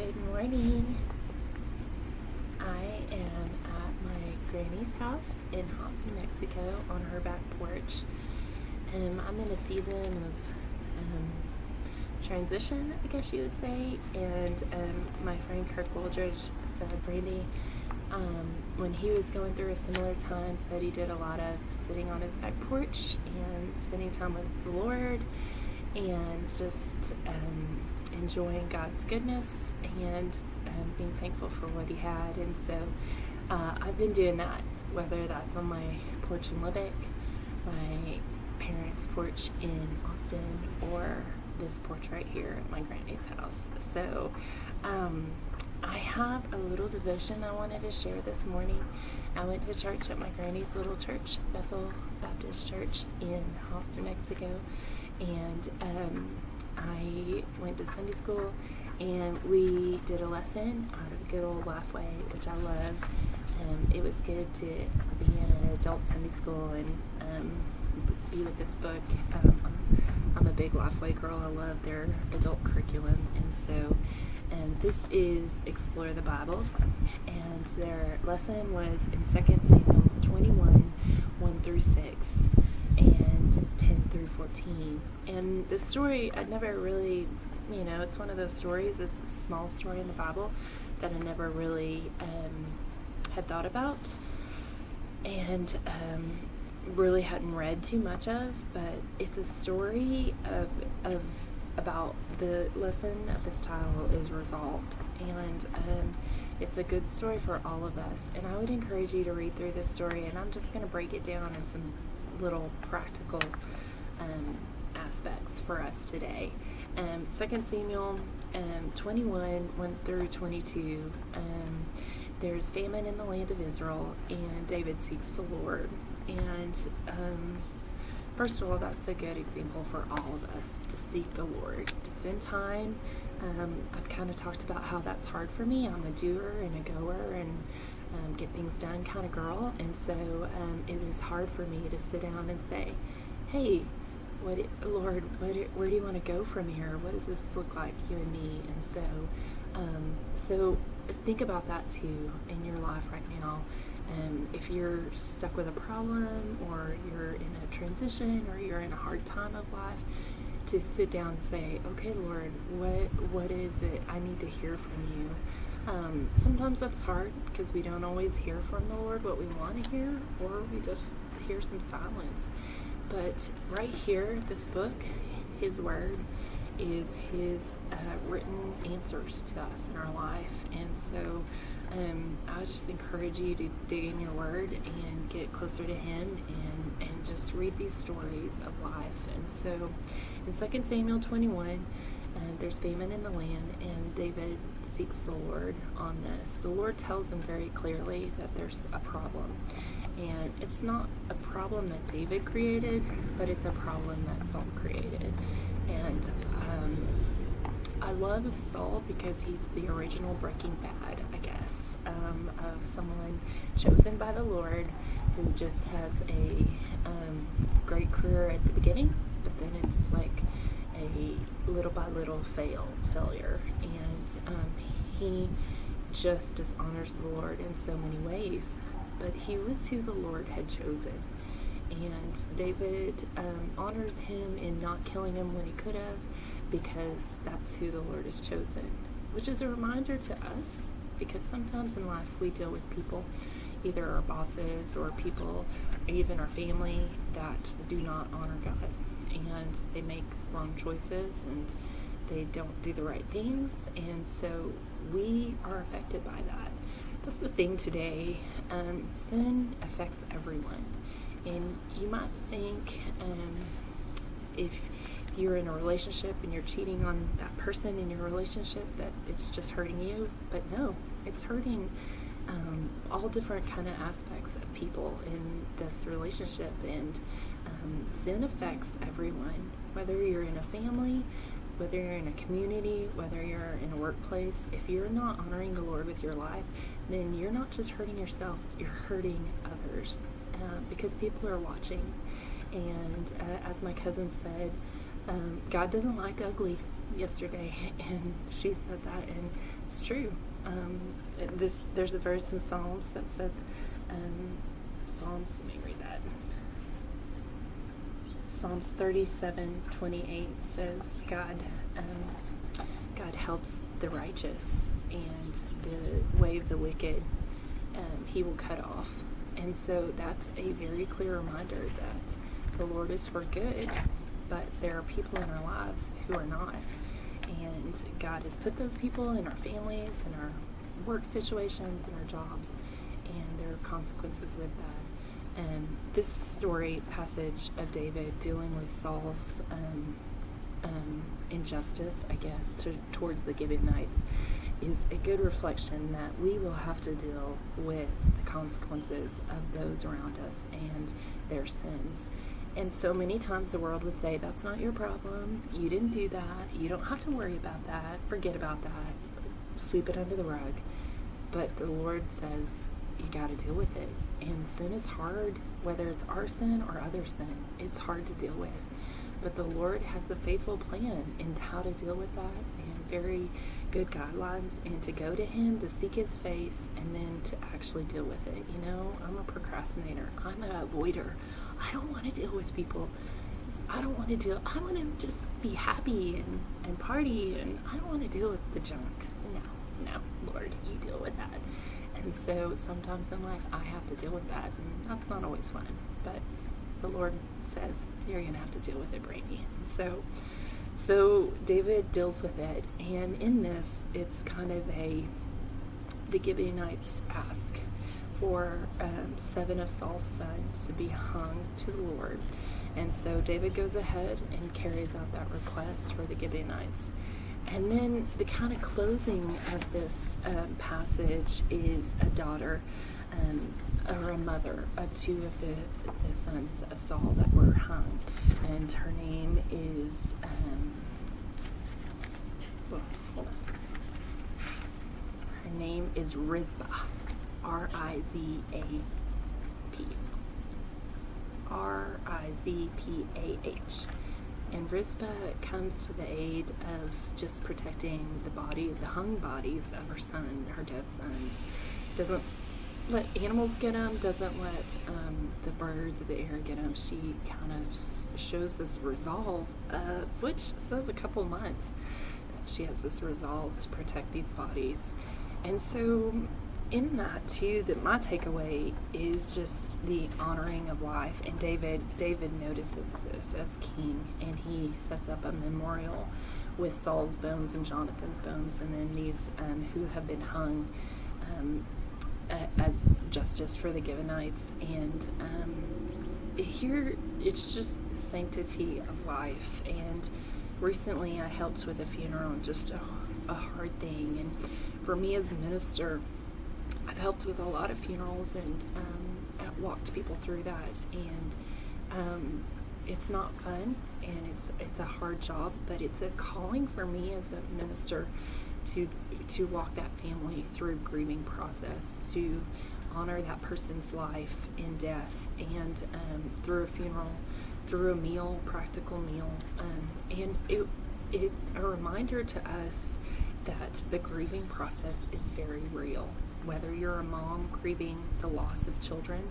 Good morning. I am at my granny's house in Hobbs, New Mexico on her back porch. I'm in a season of transition, I guess you would say, and my friend Kirk Woldridge said, Brandy, when he was going through a similar time, said he did a lot of sitting on his back porch and spending time with the Lord and just enjoying God's goodness and being thankful for what he had. And so I've been doing that, whether that's on my porch in Lubbock, my parents' porch in Austin, or this porch right here at my granny's house. So I have a little devotion I wanted to share this morning. I went to church at my granny's little church, Bethel Baptist Church in Hobbs, New Mexico, and I went to Sunday school, and we did a lesson out of good old Lifeway, which I love. It was good to be in an adult Sunday school and be with this book. I'm a big Lifeway girl. I love their adult curriculum, and so this is Explore the Bible, and their lesson was in 2 Samuel 21, 1 through 6, and 10 through 14. And the story, I'd never really, it's one of those stories, it's a small story in the Bible that I never really had thought about, and really hadn't read too much of, but it's a story about the lesson of this title is resolved, and it's a good story for all of us. And I would encourage you to read through this story, and I'm just going to break it down in some little practical aspects for us today. 2 Samuel 21, 1 through 22, there's famine in the land of Israel, and David seeks the Lord. And first of all, that's a good example for all of us to seek the Lord, to spend time. I've kind of talked about how that's hard for me. I'm a doer and a goer and get things done kind of girl, and so it was hard for me to sit down and say, hey, Lord, where do you want to go from here? What does this look like, you and me? And so think about that too in your life right now. If you're stuck with a problem, or you're in a transition, or you're in a hard time of life, to sit down and say, okay, Lord, what is it I need to hear from you? Sometimes that's hard because we don't always hear from the Lord what we want to hear, or we just hear some silence. But right here, this book, His Word, is His written answers to us in our life. And so I would just encourage you to dig in your Word and get closer to Him and just read these stories of life. And so in 2 Samuel 21, there's famine in the land, and David seeks the Lord on this. The Lord tells him very clearly that there's a problem. And it's not a problem that David created, but it's a problem that Saul created. And I love Saul because he's the original Breaking Bad, I guess, of someone chosen by the Lord who just has a great career at the beginning, but then it's like a little by little failure. And he just dishonors the Lord in so many ways. But he was who the Lord had chosen. And David honors him in not killing him when he could have, because that's who the Lord has chosen. Which is a reminder to us, because sometimes in life we deal with people, either our bosses or people, or even our family, that do not honor God. And they make wrong choices, and they don't do the right things. And so we are affected by that. That's the thing today. Sin affects everyone. And you might think if you're in a relationship and you're cheating on that person in your relationship, that it's just hurting you. But no, it's hurting all different kind of aspects of people in this relationship. And sin affects everyone, whether you're in a family, whether you're in a community, whether you're in a workplace. If you're not honoring the Lord with your life, then you're not just hurting yourself, you're hurting others, because people are watching. And as my cousin said, God doesn't like ugly. yesterday, and she said that, and it's true. There's a verse in Psalms that said, let me read that. Psalms 37:28 says, God helps the righteous, and the way of the wicked he will cut off. And so that's a very clear reminder that the Lord is for good, but there are people in our lives who are not. And God has put those people in our families, in our work situations, in our jobs, and there are consequences with that. And this story passage of David dealing with Saul's injustice, I guess, towards the Gibeonites is a good reflection that we will have to deal with the consequences of those around us and their sins. And so many times the world would say, that's not your problem. You didn't do that. You don't have to worry about that. Forget about that. Sweep it under the rug. But the Lord says, you got to deal with it. And sin is hard, whether it's our sin or other sin. It's hard to deal with. But the Lord has a faithful plan in how to deal with that, and very good guidelines, and to go to Him, to seek His face, and then to actually deal with it. You know, I'm a procrastinator. I'm a avoider. I don't want to deal with people. I want to just be happy and party, and I don't want to deal with the junk. No, Lord, you deal with that. And so sometimes in life I have to deal with that, and that's not always fun. But the Lord says, you're going to have to deal with it, Brady. So David deals with it, and in this, it's kind of the Gibeonites ask for 7 of Saul's sons to be hung to the Lord. And so David goes ahead and carries out that request for the Gibeonites. And then the kind of closing of this passage is a daughter or a mother of 2 of the sons of Saul that were hung. And her name is, hold on. Her name is Rizpah, Rizapah. Rizpah. And Rizpah comes to the aid of just protecting the hung bodies of her dead sons. Doesn't let animals get them, doesn't let the birds of the air get them. She kind of shows this resolve, which says a couple months, that she has this resolve to protect these bodies. And so in that too, that my takeaway is just the honoring of life. And David notices this as king, and he sets up a memorial with Saul's bones and Jonathan's bones, and then these who have been hung as justice for the Gibeonites. And here it's just sanctity of life. And recently I helped with a funeral, just a hard thing. And for me as a minister, I've helped with a lot of funerals and walked people through that, and it's not fun, and it's a hard job, but it's a calling for me as a minister to walk that family through grieving process, to honor that person's life in death, and through a funeral, through a meal, practical meal, and it's a reminder to us that the grieving process is very real. Whether you're a mom grieving the loss of children,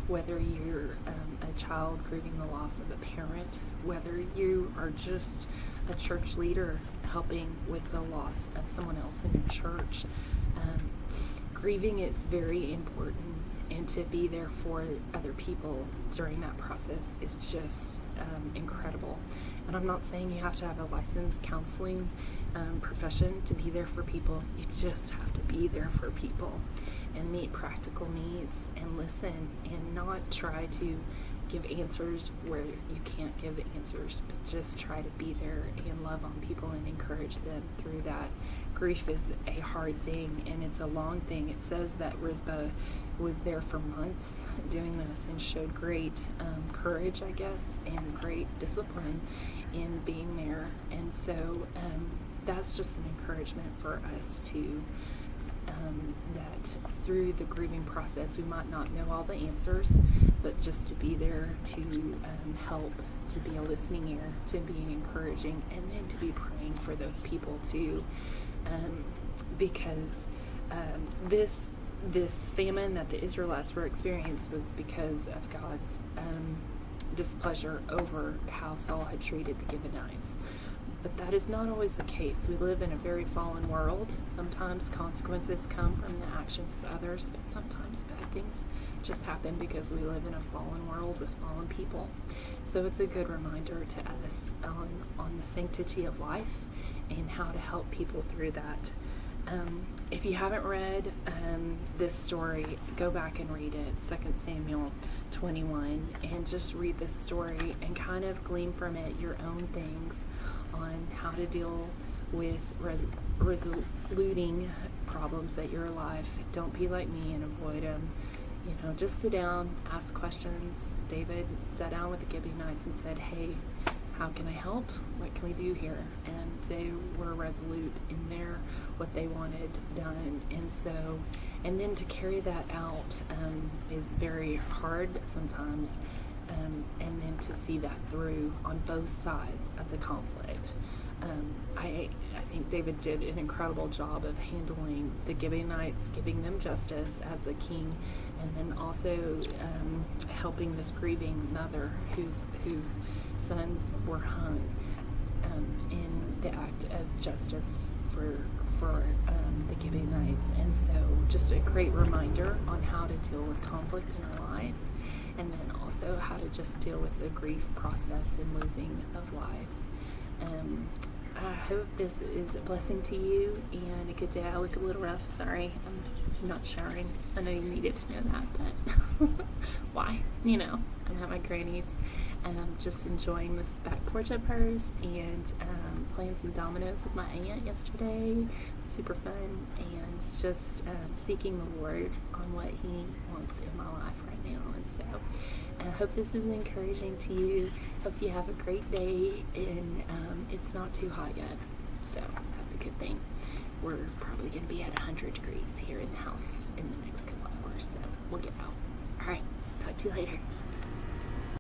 whether you're a child grieving the loss of a parent, whether you are just a church leader helping with the loss of someone else in your church, grieving is very important, and to be there for other people during that process is just incredible. And I'm not saying you have to have a licensed counseling profession to be there for people. You just have to be there for people and meet practical needs and listen, and not try to give answers where you can't give answers, but just try to be there and love on people and encourage them through that. Grief is a hard thing, and it's a long thing. It says that Rizpah was there for months doing this and showed great courage, I guess, and great discipline in being there. And so that's just an encouragement for us to that through the grieving process, we might not know all the answers, but just to be there to help, to be a listening ear, to be encouraging, and then to be praying for those people too, because this famine that the Israelites were experiencing was because of God's displeasure over how Saul had treated the Gibeonites. But that is not always the case. We live in a very fallen world. Sometimes consequences come from the actions of others, but sometimes bad things just happen because we live in a fallen world with fallen people. So it's a good reminder to us on the sanctity of life and how to help people through that. If you haven't read this story, go back and read it, 2 Samuel 21, and just read this story and kind of glean from it your own things on how to deal with resoluting problems that your life. Don't be like me and avoid them. Just sit down, ask questions. David sat down with the Gibeonites and said, hey, how can I help? What can we do here? And they were resolute in what they wanted done. And then to carry that out is very hard sometimes. And then to see that through on both sides of the conflict. I think David did an incredible job of handling the Gibeonites, giving them justice as a king, and then also helping this grieving mother whose sons were hung in the act of justice for the Gibeonites. And so just a great reminder on how to deal with conflict in our lives, and then also how to just deal with the grief process and losing of lives. I hope this is a blessing to you and a good day. I look a little rough, sorry. I'm not showering. I know you needed to know that, but why? I'm at my granny's and I'm just enjoying this back porch of hers and playing some dominoes with my aunt yesterday. Super fun, and just seeking the Lord on what He wants in my life right now. And so I hope this is encouraging to you. Hope you have a great day, and it's not too hot yet, so that's a good thing. We're probably going to be at 100 degrees here in the house in the next couple hours, so we'll get out. All right, talk to you later.